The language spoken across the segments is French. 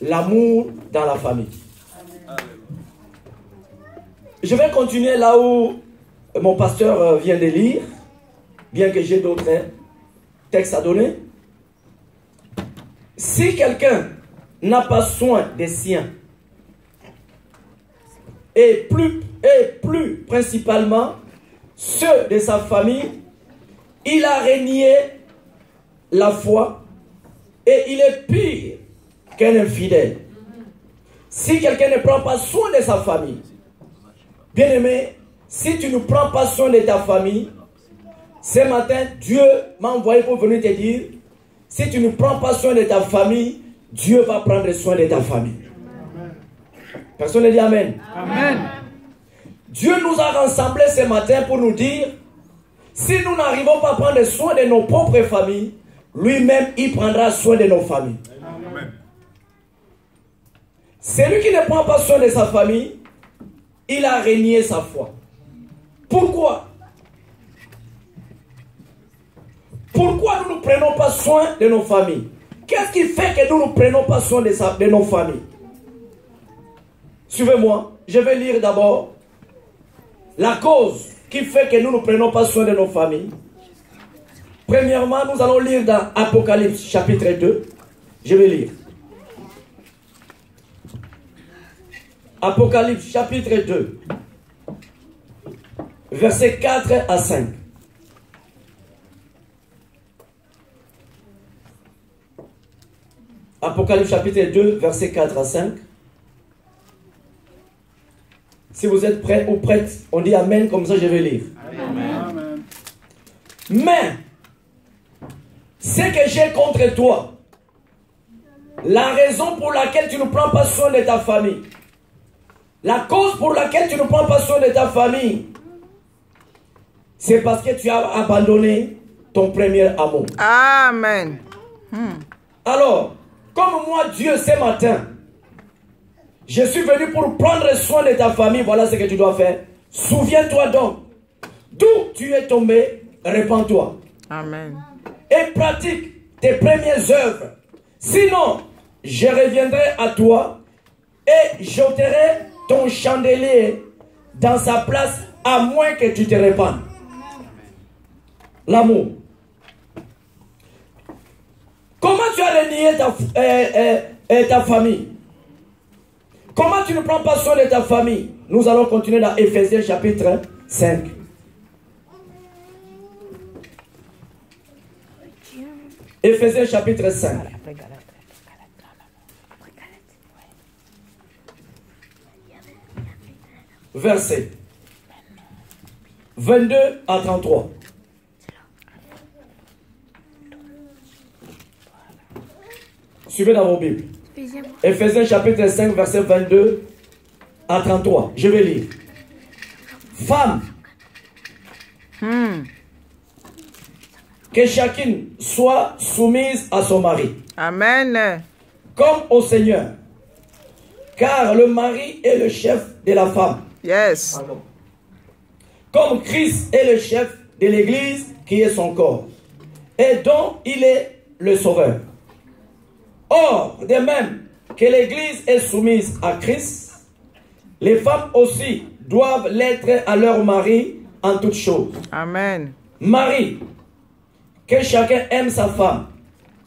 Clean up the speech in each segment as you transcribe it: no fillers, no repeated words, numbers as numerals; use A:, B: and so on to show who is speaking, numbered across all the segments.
A: l'amour dans la famille. Je vais continuer là où mon pasteur vient de lire, bien que j'ai d'autres textes à donner. Si quelqu'un n'a pas soin des siens, et plus principalement ceux de sa famille, il a renié la foi et il est pire qu'un infidèle. Si quelqu'un ne prend pas soin de sa famille, bien-aimé, si tu ne prends pas soin de ta famille, ce matin, Dieu m'a envoyé pour venir te dire, si tu ne prends pas soin de ta famille, Dieu va prendre soin de ta famille. Personne ne dit Amen.
B: Amen.
A: Dieu nous a rassemblés ce matin pour nous dire, si nous n'arrivons pas à prendre soin de nos propres familles, lui-même, il prendra soin de nos familles.
B: Amen.
A: Celui qui ne prend pas soin de sa famille, il a renié sa foi. Pourquoi? Pourquoi nous ne prenons pas soin de nos familles? Qu'est-ce qui fait que nous ne prenons pas soin de nos familles? Suivez-moi, je vais lire d'abord la cause qui fait que nous ne prenons pas soin de nos familles. Premièrement, nous allons lire dans Apocalypse chapitre 2. Je vais lire. Apocalypse chapitre 2, versets 4 à 5. Apocalypse chapitre 2, versets 4 à 5. Si vous êtes prêts ou prêtes, on dit Amen, comme ça je vais lire.
B: Amen.
A: Mais, ce que j'ai contre toi, la raison pour laquelle tu ne prends pas soin de ta famille, la cause pour laquelle tu ne prends pas soin de ta famille, c'est parce que tu as abandonné ton premier amour.
C: Amen.
A: Alors, comme moi, Dieu, ce matin, je suis venu pour prendre soin de ta famille. Voilà ce que tu dois faire. Souviens-toi donc d'où tu es tombé. Répands-toi.
C: Amen.
A: Et pratique tes premières œuvres. Sinon, je reviendrai à toi et j'ôterai ton chandelier dans sa place à moins que tu te répandes. L'amour. Comment tu as renié ta famille? Comment tu ne prends pas soin de ta famille? Nous allons continuer dans Éphésiens chapitre 5. Éphésiens chapitre 5. Verset 22 à 33. Suivez dans vos Bibles. Éphésiens chapitre 5, verset 22 à 33. Je vais lire. Femme, que chacune soit soumise à son mari.
C: Amen.
A: Comme au Seigneur. Car le mari est le chef de la femme.
C: Yes.
A: Pardon. Comme Christ est le chef de l'Église qui est son corps. Et dont il est le sauveur. Or, de même que l'Église est soumise à Christ, les femmes aussi doivent l'être à leur mari en toutes choses.
C: Amen.
A: Marie, que chacun aime sa femme,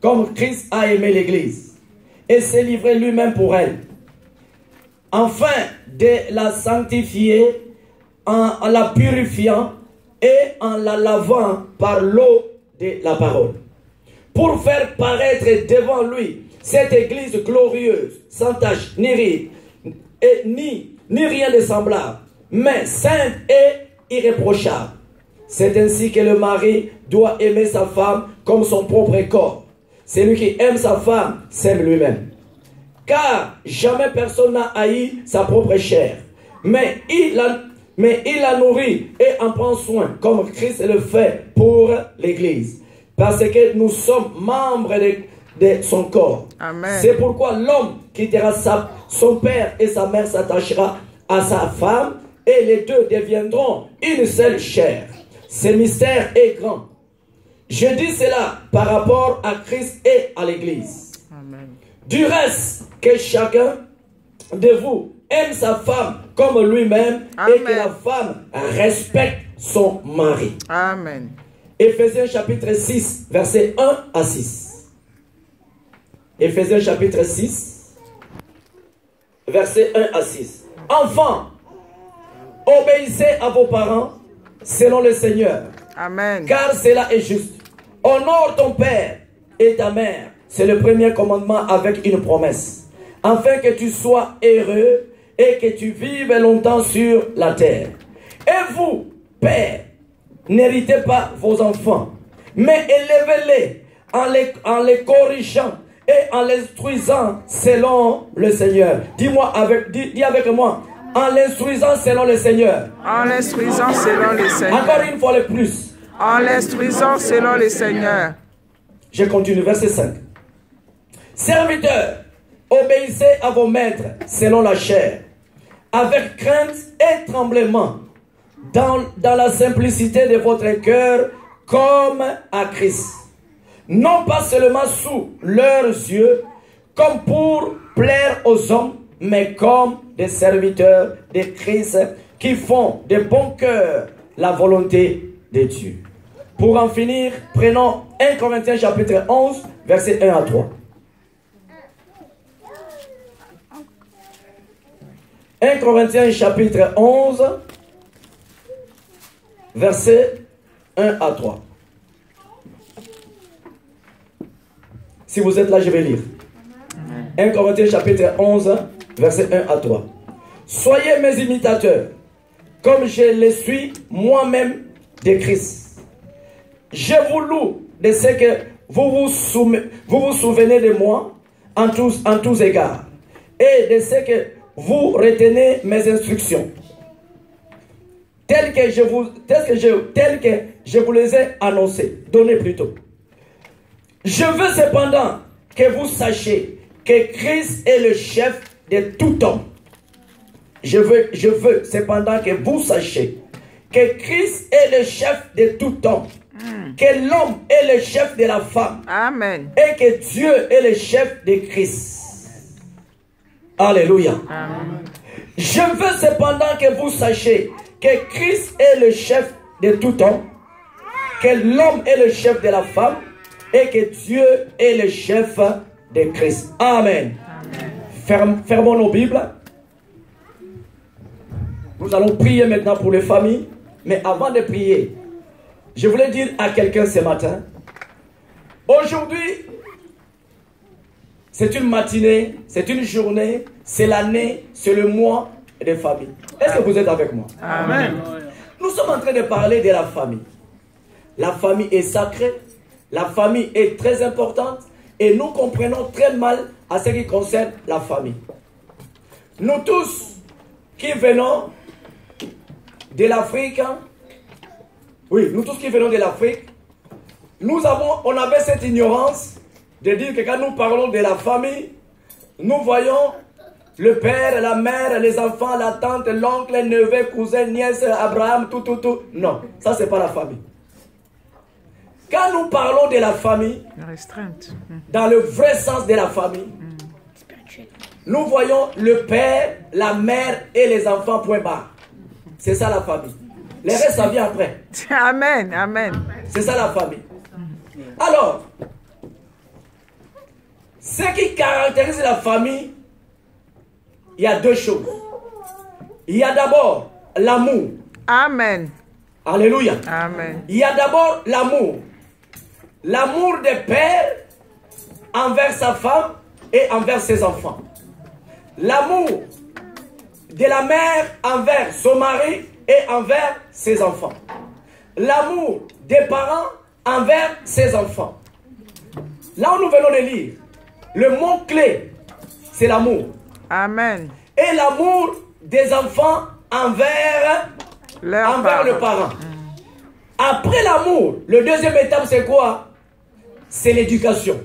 A: comme Christ a aimé l'Église, et s'est livré lui-même pour elle, afin de la sanctifier en la purifiant et en la lavant par l'eau de la parole, pour faire paraître devant lui cette église glorieuse, sans tache, ni ride, et ni rien de semblable, mais sainte et irréprochable. C'est ainsi que le mari doit aimer sa femme comme son propre corps. Celui qui aime sa femme s'aime lui-même. Car jamais personne n'a haï sa propre chair, mais il la nourrit et en prend soin, comme Christ le fait pour l'Église. Parce que nous sommes membres de son corps.
C: Amen.
A: C'est pourquoi l'homme quittera son père et sa mère s'attachera à sa femme et les deux deviendront une seule chair. Ce mystère est grand. Je dis cela par rapport à Christ et à l'Église.
C: Amen.
A: Du reste, que chacun de vous aime sa femme comme lui-même et que la femme respecte son mari.
C: Amen.
A: Éphésiens chapitre 6, versets 1 à 6. Éphésiens chapitre 6, versets 1 à 6. Enfants, obéissez à vos parents selon le Seigneur.
C: Amen.
A: Car cela est juste. Honore ton père et ta mère. C'est le premier commandement avec une promesse. Afin que tu sois heureux et que tu vives longtemps sur la terre. Et vous, pères, n'héritez pas vos enfants, mais élevez-les en les corrigeant et en les instruisant selon le Seigneur. Dis avec moi. En l'instruisant selon le Seigneur.
C: En l'instruisant selon le Seigneur.
A: Encore une fois le plus.
C: En l'instruisant selon le Seigneur.
A: Je continue, verset 5. Serviteurs, obéissez à vos maîtres selon la chair, avec crainte et tremblement, dans la simplicité de votre cœur, comme à Christ. Non pas seulement sous leurs yeux, comme pour plaire aux hommes, mais comme des serviteurs de Christ qui font de bon cœur la volonté de Dieu. Pour en finir, prenons 1 Corinthiens chapitre 11, versets 1 à 3. 1 Corinthiens chapitre 11, versets 1 à 3. Si vous êtes là, je vais lire. 1 Corinthiens chapitre 11, versets 1 à 3. Soyez mes imitateurs, comme je le suis moi-même de Christ. Je vous loue de ce que vous vous souvenez de moi en tous égards, et de ce que vous retenez mes instructions, telles que je vous les ai annoncées, données plutôt. Je veux cependant que vous sachiez que Christ est le chef de tout homme. Je veux cependant que vous sachiez que Christ est le chef de tout homme, que l'homme est le chef de la femme.
C: Amen.
A: Et que Dieu est le chef de Christ. Alléluia.
C: Amen.
A: Je veux cependant que vous sachiez que Christ est le chef de tout homme, que l'homme est le chef de la femme et que Dieu est le chef de Christ. Amen. Fermons nos Bibles. Nous allons prier maintenant pour les familles. Mais avant de prier, je voulais dire à quelqu'un ce matin, aujourd'hui, c'est une matinée, c'est une journée, c'est l'année, c'est le mois des familles. Est-ce que vous êtes avec moi?
C: Amen.
A: Nous sommes en train de parler de la famille. La famille est sacrée, la famille est très importante et nous comprenons très mal à ce qui concerne la famille. Nous tous qui venons de l'Afrique, oui, nous tous qui venons de l'Afrique, on avait cette ignorance de dire que quand nous parlons de la famille, nous voyons le père, la mère, les enfants, la tante, l'oncle, le neveu, cousin, nièce, Abraham, tout. Non, ça c'est pas la famille. Quand nous parlons de la famille, dans le vrai sens de la famille, nous voyons le père, la mère et les enfants, point barre. C'est ça la famille. Les restes, ça vient après.
C: Amen, amen.
A: C'est ça la famille. Alors, ce qui caractérise la famille, il y a deux choses. Il y a d'abord l'amour.
C: Amen.
A: Alléluia.
C: Amen.
A: Il y a d'abord l'amour. L'amour des pères envers sa femme et envers ses enfants. L'amour de la mère envers son mari et envers ses enfants. L'amour des parents envers ses enfants. Là où nous venons de lire, le mot clé, c'est l'amour.
C: Amen.
A: Et l'amour des enfants envers le parent. Après l'amour, le deuxième étape, c'est quoi? C'est l'éducation.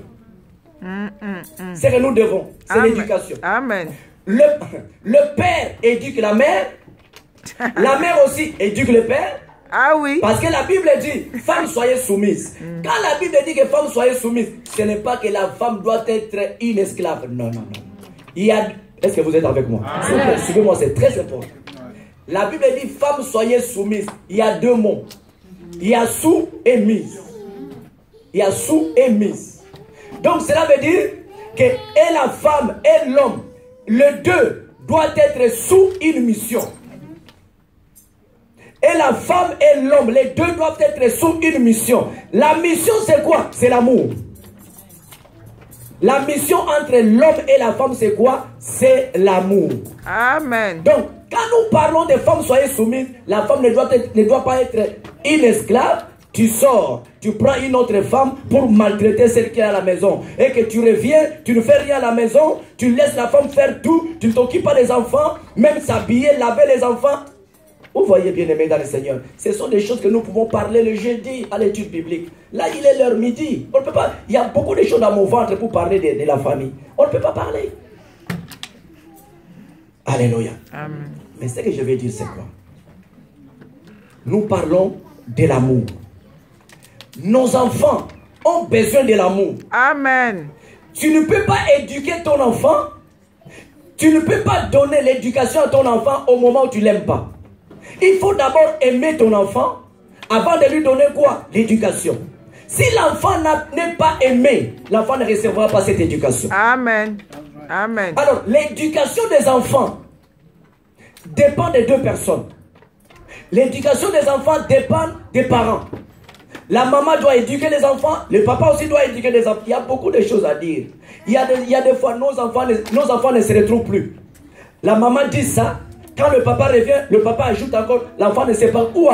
A: C'est que nous devons. C'est l'éducation.
C: Amen.
A: Le père éduque la mère. La mère aussi éduque le père.
C: Ah oui.
A: Parce que la Bible dit, femme soyez soumise. Quand la Bible dit que femme soyez soumise, ce n'est pas que la femme doit être une esclave. Non, non, non. Il y a... Est-ce que vous êtes avec moi? Suivez-moi, c'est très important. La Bible dit, femme soyez soumise. Il y a deux mots. Il y a sous et mise. Il y a sous et mise. Donc cela veut dire que et la femme et l'homme, les deux doivent être sous une mission. Et la femme et l'homme, les deux doivent être sous une mission. La mission c'est quoi? C'est l'amour. La mission entre l'homme et la femme c'est quoi? C'est l'amour.
C: Amen.
A: Donc quand nous parlons de femmes soyez soumises, la femme ne doit pas être une esclave. Tu sors, tu prends une autre femme pour maltraiter celle qui est à la maison. Et que tu reviens, tu ne fais rien à la maison, tu laisses la femme faire tout, tu ne t'occupes pas des enfants, même s'habiller, laver les enfants. Vous voyez, bien aimés dans le Seigneur, ce sont des choses que nous pouvons parler le jeudi à l'étude biblique. Là, il est l'heure midi. On ne peut pas. Il y a beaucoup de choses dans mon ventre pour parler de la famille. On ne peut pas parler. Alléluia.
C: Amen.
A: Mais ce que je vais dire, c'est quoi? Nous parlons de l'amour. Nos enfants ont besoin de l'amour.
C: Amen.
A: Tu ne peux pas éduquer ton enfant. Tu ne peux pas donner l'éducation à ton enfant au moment où tu ne l'aimes pas. Il faut d'abord aimer ton enfant avant de lui donner quoi? L'éducation. Si l'enfant n'est pas aimé, l'enfant ne recevra pas cette éducation.
C: Amen. Amen.
A: Alors, l'éducation des enfants dépend de deux personnes. L'éducation des enfants dépend des parents. La maman doit éduquer les enfants, le papa aussi doit éduquer les enfants. Il y a beaucoup de choses à dire. Il y a des fois, nos enfants ne se retrouvent plus. La maman dit ça, quand le papa revient, le papa ajoute encore, l'enfant ne sait pas où